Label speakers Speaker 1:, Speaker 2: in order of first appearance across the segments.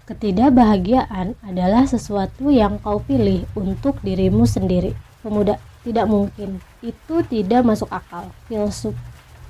Speaker 1: Ketidakbahagiaan adalah sesuatu yang kau pilih untuk dirimu sendiri. Pemuda, tidak mungkin. Itu tidak masuk akal. Filsuf,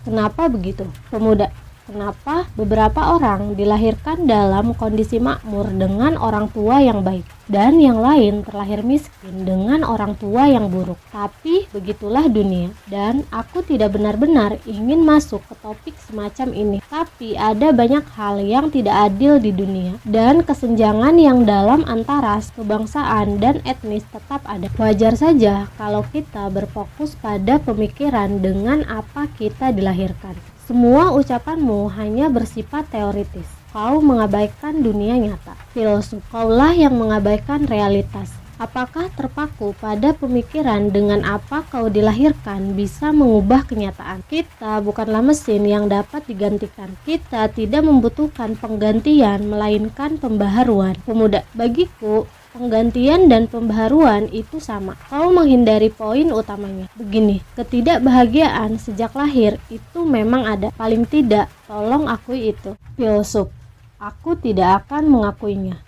Speaker 1: kenapa begitu? Pemuda, kenapa beberapa orang dilahirkan dalam kondisi makmur dengan orang tua yang baik, dan yang lain terlahir miskin dengan orang tua yang buruk? Tapi begitulah dunia, dan aku tidak benar-benar ingin masuk ke topik semacam ini. Tapi ada banyak hal yang tidak adil di dunia, dan kesenjangan yang dalam antara kebangsaan dan etnis tetap ada. Wajar saja kalau kita berfokus pada pemikiran dengan apa kita dilahirkan. Semua ucapanmu hanya bersifat teoritis. Kau mengabaikan dunia nyata. Filsuf, kaulah yang mengabaikan realitas. Apakah terpaku pada pemikiran dengan apa kau dilahirkan bisa mengubah kenyataan? Kita bukanlah mesin yang dapat digantikan. Kita tidak membutuhkan penggantian, melainkan pembaharuan. Pemuda, bagiku penggantian dan pembaharuan itu sama. Kau menghindari poin utamanya. Begini, ketidakbahagiaan sejak lahir itu memang ada. Paling tidak, tolong akui itu. Filsuf, aku tidak akan mengakuinya.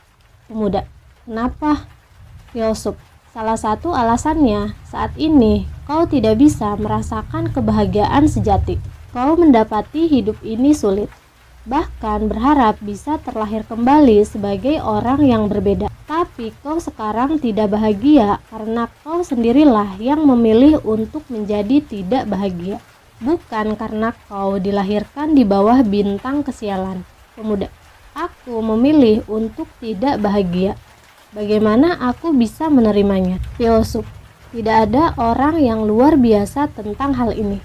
Speaker 1: Pemuda, kenapa? Filsuf, salah satu alasannya, saat ini kau tidak bisa merasakan kebahagiaan sejati. Kau mendapati hidup ini sulit. Bahkan berharap bisa terlahir kembali sebagai orang yang berbeda. Tapi kau sekarang tidak bahagia karena kau sendirilah yang memilih untuk menjadi tidak bahagia. Bukan karena kau dilahirkan di bawah bintang kesialan. Pemuda, aku memilih untuk tidak bahagia. Bagaimana aku bisa menerimanya? Filsuf, tidak ada orang yang luar biasa tentang hal ini.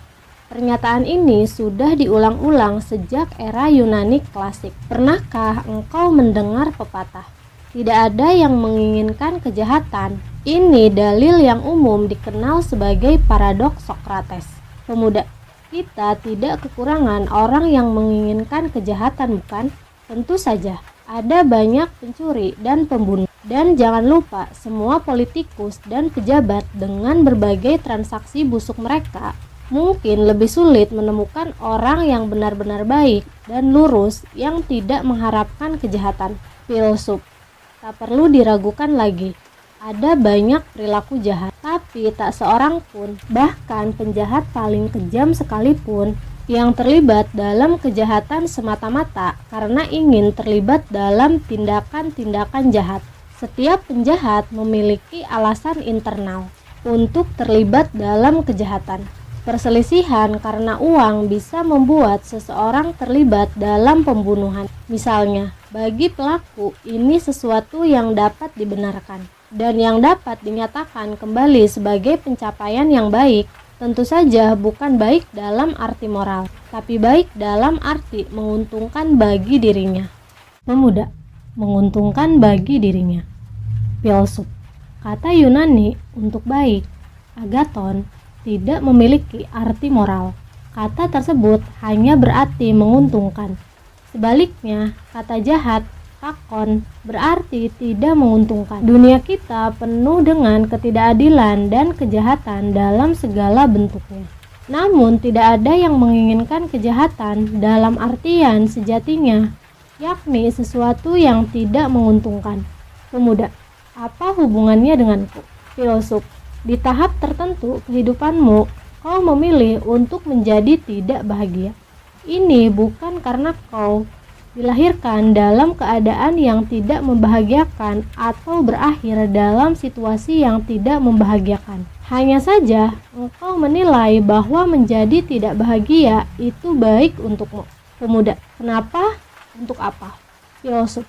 Speaker 1: Pernyataan ini sudah diulang-ulang sejak era Yunani klasik. Pernahkah engkau mendengar pepatah, tidak ada yang menginginkan kejahatan? Ini dalil yang umum dikenal sebagai paradoks Sokrates. Pemuda, kita tidak kekurangan orang yang menginginkan kejahatan, bukan? Tentu saja, ada banyak pencuri dan pembunuh. Dan jangan lupa, semua politikus dan pejabat dengan berbagai transaksi busuk mereka, mungkin lebih sulit menemukan orang yang benar-benar baik dan lurus yang tidak mengharapkan kejahatan. Filsuf, tak perlu diragukan lagi. Ada banyak perilaku jahat, tapi tak seorang pun, bahkan penjahat paling kejam sekalipun, yang terlibat dalam kejahatan semata-mata karena ingin terlibat dalam tindakan-tindakan jahat. Setiap penjahat memiliki alasan internal untuk terlibat dalam kejahatan. Perselisihan karena uang bisa membuat seseorang terlibat dalam pembunuhan. Misalnya, bagi pelaku ini sesuatu yang dapat dibenarkan dan yang dapat dinyatakan kembali sebagai pencapaian yang baik. Tentu saja bukan baik dalam arti moral, tapi baik dalam arti menguntungkan bagi dirinya. Pemuda, menguntungkan bagi dirinya. Filsuf, kata Yunani untuk baik, agaton, tidak memiliki arti moral. Kata tersebut hanya berarti menguntungkan. Sebaliknya, kata jahat, takon, berarti tidak menguntungkan. Dunia kita penuh dengan ketidakadilan dan kejahatan dalam segala bentuknya. Namun tidak ada yang menginginkan kejahatan dalam artian sejatinya, yakni sesuatu yang tidak menguntungkan. Pemuda, apa hubungannya denganku? Filsuf, di tahap tertentu kehidupanmu, kau memilih untuk menjadi tidak bahagia. Ini bukan karena kau dilahirkan dalam keadaan yang tidak membahagiakan atau berakhir dalam situasi yang tidak membahagiakan. Hanya saja engkau menilai bahwa menjadi tidak bahagia itu baik untukmu. Pemuda, kenapa? Untuk apa? Filsuf,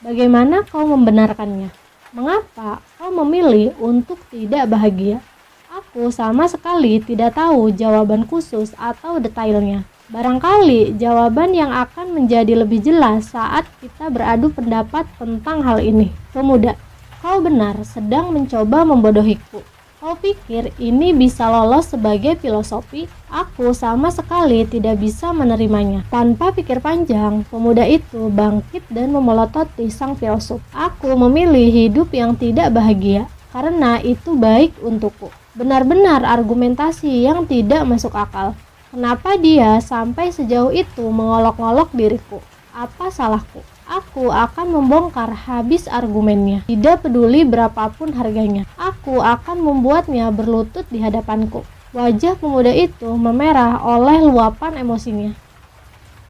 Speaker 1: bagaimana kau membenarkannya? Mengapa kau memilih untuk tidak bahagia? Aku sama sekali tidak tahu jawaban khusus atau detailnya. Barangkali jawaban yang akan menjadi lebih jelas saat kita beradu pendapat tentang hal ini. Pemuda, kau benar sedang mencoba membodohiku. Kau pikir ini bisa lolos sebagai filosofi? Aku sama sekali tidak bisa menerimanya. Tanpa pikir panjang, pemuda itu bangkit dan memelototi sang filsuf. Aku memilih hidup yang tidak bahagia karena itu baik untukku. Benar-benar argumentasi yang tidak masuk akal. Kenapa dia sampai sejauh itu mengolok-ngolok diriku? Apa salahku? Aku akan membongkar habis argumennya, tidak peduli berapapun harganya. Aku akan membuatnya berlutut di hadapanku. Wajah pemuda itu memerah oleh luapan emosinya.